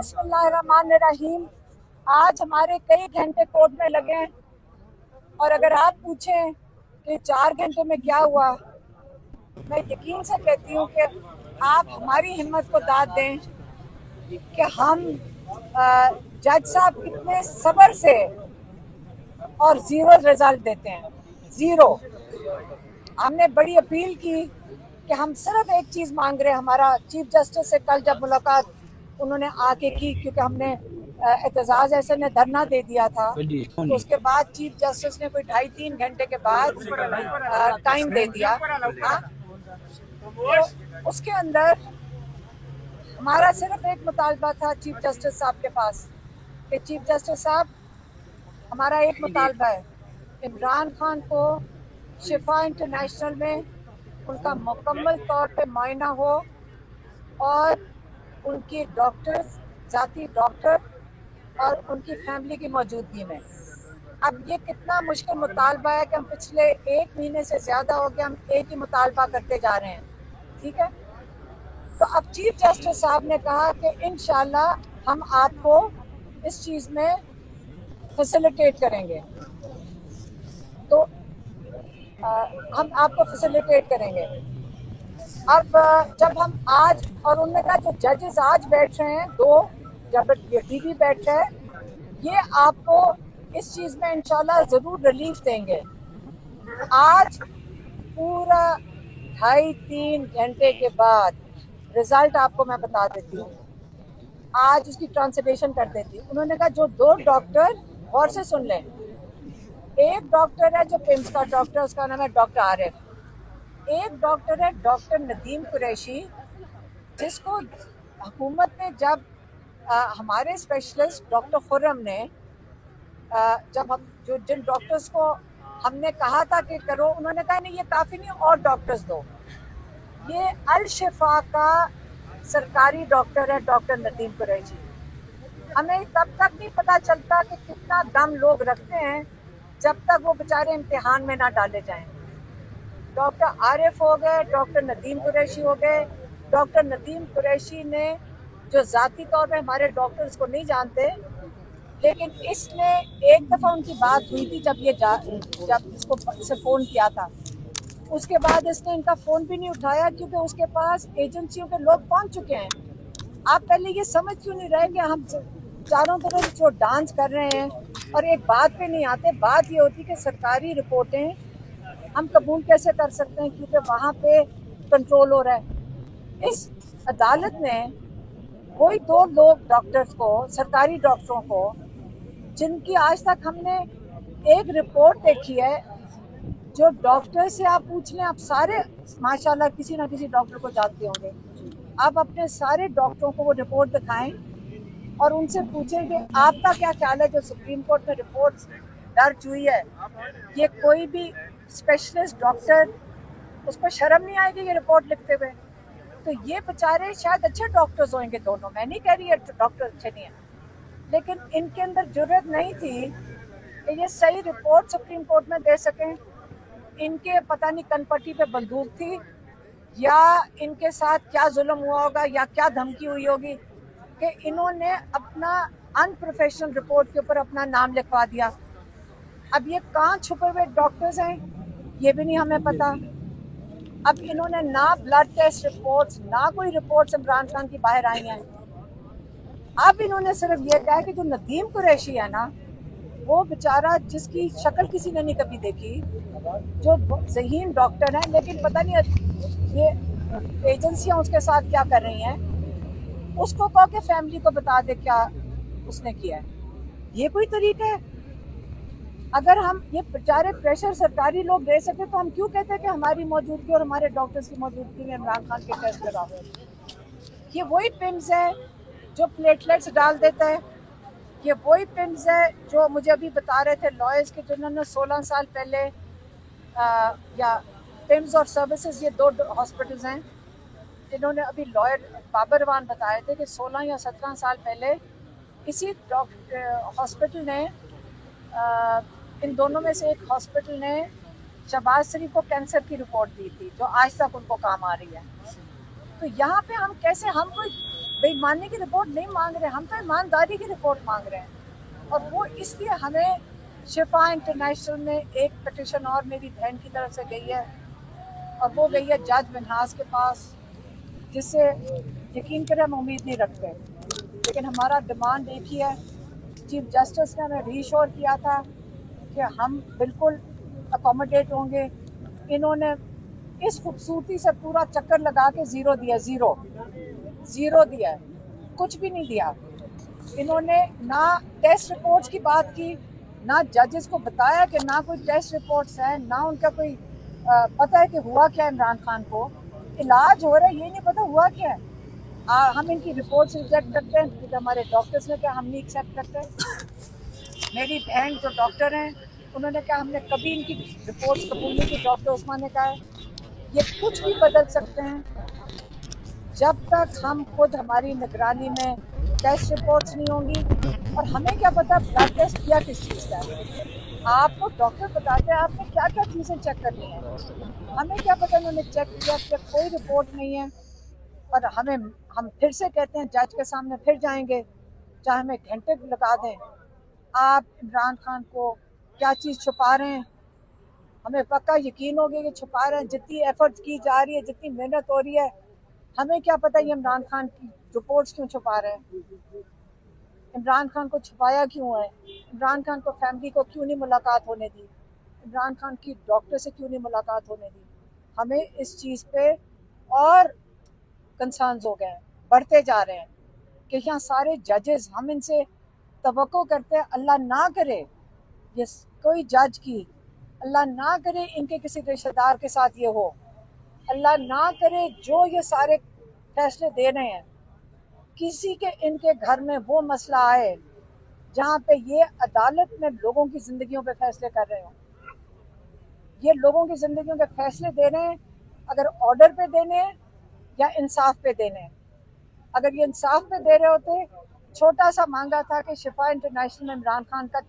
बिस्मिल्लाहिर्रहमानिर्रहीम। आज हमारे कई घंटे कोर्ट में लगे हैं और अगर आप पूछें कि 4 घंटे में क्या हुआ, मैं यकीन से कहती हूँ कि आप हमारी हिम्मत को दाद दें कि हम जज साहब कितने सब्र से और जीरो रिजल्ट देते हैं। जीरो। हमने बड़ी अपील की कि हम सिर्फ एक चीज़ मांग रहे हैं। हमारा चीफ जस्टिस से कल जब मुलाकात उन्होंने आके की, क्योंकि हमने एतजाज ऐसे ने धरना दे दिया था, तो उसके बाद चीफ जस्टिस ने कोई 2.5-3 घंटे के बाद टाइम दे दिया। तो उसके अंदर हमारा सिर्फ एक मुतालबा था चीफ जस्टिस साहब के पास कि चीफ जस्टिस साहब, हमारा एक मुतालबा है, इमरान खान को शिफा इंटरनेशनल में उनका मुकम्मल तौर पे मुआयना हो और उनकी डॉक्टर्स, जाती डॉक्टर और उनकी फैमिली की मौजूदगी में। अब ये कितना मुश्किल मुतालबा है कि हम पिछले 1 महीने से ज़्यादा हो गया हम एक ही मुतालबा करते जा रहे हैं। ठीक है, तो अब चीफ जस्टिस साहब ने कहा कि इंशाल्लाह हम आपको इस चीज़ में फैसिलिटेट करेंगे, तो हम आपको फैसिलिटेट करेंगे। अब जब हम आज, और उन्होंने कहा जो जजेस आज बैठ रहे हैं, 2 जब भी बैठ रहे हैं, ये आपको इस चीज़ में इंशाल्लाह ज़रूर रिलीफ देंगे। आज पूरा 2.5-3 घंटे के बाद रिजल्ट आपको मैं बता देती हूँ। आज उसकी ट्रांसलेशन कर देती हूँ। उन्होंने कहा जो 2 डॉक्टर, और से सुन लें, एक डॉक्टर है जो पिम्स का डॉक्टर, उसका नाम है डॉक्टर आरिफ। एक डॉक्टर है डॉक्टर नदीम कुरैशी, जिसको हुकूमत ने जब हमारे स्पेशलिस्ट डॉक्टर खुर्रम ने जब हम जिन डॉक्टर्स को हमने कहा था कि करो, उन्होंने कहा नहीं ये काफ़ी नहीं, और डॉक्टर्स दो। ये अल शिफा का सरकारी डॉक्टर है डॉक्टर नदीम कुरैशी। हमें तब तक नहीं पता चलता कि कितना दम लोग रखते हैं जब तक वो बेचारे इम्तिहान में ना डाले जाएं। डॉक्टर आरिफ हो गए, डॉक्टर नदीम कुरैशी हो गए। डॉक्टर नदीम कुरैशी ने, जो ज़ाती तौर पे हमारे डॉक्टर्स को नहीं जानते, लेकिन इसने एक दफ़ा उनकी बात हुई थी जब इसको से फ़ोन किया था, उसके बाद इसने इनका फ़ोन भी नहीं उठाया, क्योंकि उसके पास एजेंसियों के लोग पहुंच चुके हैं। आप पहले ये समझ क्यों नहीं रहे कि हम चारों तरफ जो डांस कर रहे हैं और एक बात पे नहीं आते। बात ये होती कि सरकारी रिपोर्टें हम कबूल कैसे कर सकते हैं, क्योंकि वहाँ पे कंट्रोल हो रहा है। इस अदालत ने कोई 2 लोग डॉक्टर्स को, सरकारी डॉक्टरों को, जिनकी आज तक हमने एक रिपोर्ट देखी है, जो डॉक्टर से आप पूछ लें, आप सारे माशाल्लाह किसी ना किसी डॉक्टर को जानते होंगे, आप अपने सारे डॉक्टरों को वो रिपोर्ट दिखाएं और उनसे पूछें कि आपका क्या ख्याल है जो सुप्रीम कोर्ट में रिपोर्ट दर्ज हुई है, ये कोई भी स्पेशलिस्ट डॉक्टर, उसको शर्म नहीं आएगी ये रिपोर्ट लिखते हुए? तो ये बेचारे शायद अच्छे डॉक्टर्स होंगे दोनों, मैं नहीं कह रही है डॉक्टर अच्छे नहीं हैं, लेकिन इनके अंदर जरूरत नहीं थी कि ये सही रिपोर्ट सुप्रीम कोर्ट में दे सकें। इनके पता नहीं कनपट्टी पे बंदूक थी, या इनके साथ क्या जुल्म हुआ होगा, या क्या धमकी हुई होगी कि इन्होंने अपना अनप्रोफेशनल रिपोर्ट के ऊपर अपना नाम लिखवा दिया। अब ये कहाँ छुपे हुए डॉक्टर्स हैं ये भी नहीं हमें पता। अब इन्होंने ना ब्लड टेस्ट रिपोर्ट्स, ना कोई रिपोर्ट्स इमरान खान की बाहर आई हैं। अब इन्होंने सिर्फ ये कहा कि जो नदीम कुरैशी है ना, वो बेचारा, जिसकी शक्ल किसी ने नहीं कभी देखी, जो ज़हीन डॉक्टर है, लेकिन पता नहीं ये एजेंसियां उसके साथ क्या कर रही हैं, उसको कहो कि फैमिली को बता दे क्या उसने किया है। ये कोई तरीका है? अगर हम ये बेचारे प्रेशर सरकारी लोग दे सके, तो हम क्यों कहते हैं कि हमारी मौजूदगी और हमारे डॉक्टर्स की मौजूदगी में इमरान खान के टेस्ट कराओ? ये वही पिम्स है जो प्लेटलेट्स डाल देता है। ये वही पिम्स है जो मुझे अभी बता रहे थे लॉयर्स के, जिन्होंने 16 साल पहले या पिम्स और सर्विसेज, ये 2 हॉस्पिटल्स हैं जिन्होंने अभी लॉयर बाबरवान बताए थे कि 16 या 17 साल पहले इसी हॉस्पिटल ने, इन दोनों में से एक हॉस्पिटल ने शहबाज शरीफ को कैंसर की रिपोर्ट दी थी, जो आज तक उनको काम आ रही है। तो यहाँ पे हम कैसे, हम कोई बेईमानी की रिपोर्ट नहीं मांग रहे, हम तो ईमानदारी की रिपोर्ट मांग रहे हैं। और वो इसलिए हमें शिफा इंटरनेशनल में एक पिटिशन और मेरी बहन की तरफ से गई है, और वो गई है जज मिन्हास के पास, जिससे यकीन करें हम उम्मीद नहीं रखते। लेकिन हमारा डिमांड एक ही है, चीफ जस्टिस ने हमें रीश्योर किया था कि हम बिल्कुल अकोमोडेट होंगे। इन्होंने इस खूबसूरती से पूरा चक्कर लगा के ज़ीरो दिया, ज़ीरो दिया है, कुछ भी नहीं दिया। इन्होंने ना टेस्ट रिपोर्ट्स की बात की, ना जजेस को बताया कि ना कोई टेस्ट रिपोर्ट्स हैं, ना उनका कोई पता है कि हुआ क्या। इमरान खान को इलाज हो रहा है, ये नहीं पता हुआ क्या है। हम इनकी रिपोर्ट्स रिजेक्ट करते हैं क्योंकि हमारे डॉक्टर्स ने कहा हम नहीं एक्सेप्ट करते। मेरी बहन जो डॉक्टर हैं उन्होंने कहा हमने कभी इनकी रिपोर्ट्स कबूल नहीं की। डॉक्टर उस्मान ने कहा ये कुछ भी बदल सकते हैं, जब तक हम खुद हमारी निगरानी में टेस्ट रिपोर्ट्स नहीं होंगी। और हमें क्या पता ब्लड टेस्ट किया किस चीज़ का है, आपको डॉक्टर बताते हैं आपने क्या क्या चीज़ें चेक करनी है। हमें क्या पता उन्होंने चेक किया कि कोई रिपोर्ट नहीं है। और हम फिर से कहते हैं जज के सामने फिर जाएंगे, चाहे हमें घंटे लगा दें। आप इमरान खान को क्या चीज़ छुपा रहे हैं, हमें पक्का यकीन हो गया कि छुपा रहे हैं। जितनी एफर्ट की जा रही है, जितनी मेहनत हो रही है, हमें क्या पता ये इमरान खान की रिपोर्ट्स क्यों छुपा रहे हैं, इमरान खान को छुपाया क्यों है, इमरान खान को फैमिली को क्यों नहीं मुलाकात होने दी, इमरान खान की डॉक्टर से क्यों नहीं मुलाकात होने दी। हमें इस चीज़ पे और कंसर्न्स हो गए हैं, बढ़ते जा रहे हैं कि यहाँ सारे जजेस, हम इनसे तवक्को करते हैं अल्लाह ना करे ये कोई जज की, अल्लाह ना करे इनके किसी रिश्तेदार के साथ ये हो, अल्लाह ना करे जो ये सारे फैसले दे रहे हैं किसी के इनके घर में वो मसला आए जहाँ पे ये अदालत में लोगों की जिंदगियों पे फैसले कर रहे हो। ये लोगों की जिंदगियों के फैसले दे रहे हैं, अगर ऑर्डर पे देने हैं या इंसाफ पे देने हैं। अगर ये इंसाफ पे दे रहे होते, छोटा सा मांगा था कि शिफा इंटरनेशनल में इमरान खान का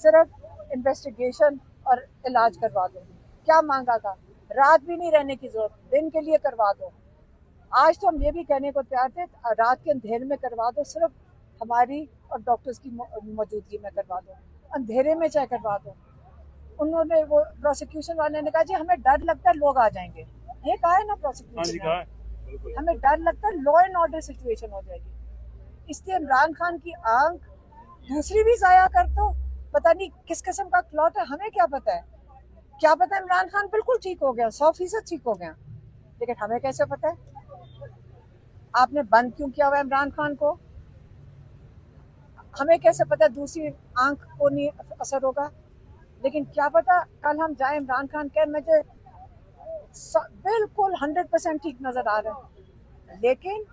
सिर्फ इन्वेस्टिगेशन और इलाज करवा दो। क्या मांगा था, रात भी नहीं रहने की जरूरत, दिन के लिए करवा दो। आज तो हम ये भी कहने को तैयार थे रात के अंधेरे में करवा दो, सिर्फ हमारी और डॉक्टर्स की मौजूदगी में करवा दो, अंधेरे में चाहे करवा दो। उन्होंने वो प्रोसिक्यूशन वाले ने कहा जी हमें डर लगता है लोग आ जाएंगे, ये कहा है ना प्रोसिक्यूशन, हमें डर लगता है लॉ एंड ऑर्डर सिचुएशन हो जाएगी। इसलिए इमरान खान की आंख दूसरी भी जाया कर दो, पता नहीं किस किस्म का क्लॉट है, हमें क्या पता है। क्या पता इमरान खान बिल्कुल ठीक हो गया, 100% ठीक हो गया, लेकिन हमें कैसे पता है। आपने बंद क्यों किया हुआ इमरान खान को, हमें कैसे पता दूसरी आंख को नहीं असर होगा। लेकिन क्या पता कल हम जाए इमरान खान के मुझे बिल्कुल 100% ठीक नजर आ रहा है, लेकिन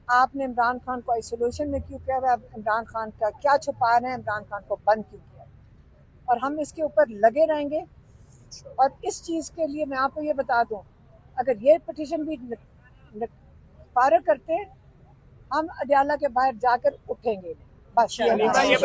आपने इमरान खान को आइसोलेशन में क्यों किया हुआ, इमरान खान का क्या छुपा रहे हैं, इमरान खान को बंद क्यों किया। और हम इसके ऊपर लगे रहेंगे। और इस चीज़ के लिए मैं आपको ये बता दूं, अगर ये पिटीशन भी फारग करते हैं, हम अदालत के बाहर जाकर उठेंगे। बस ये बताइए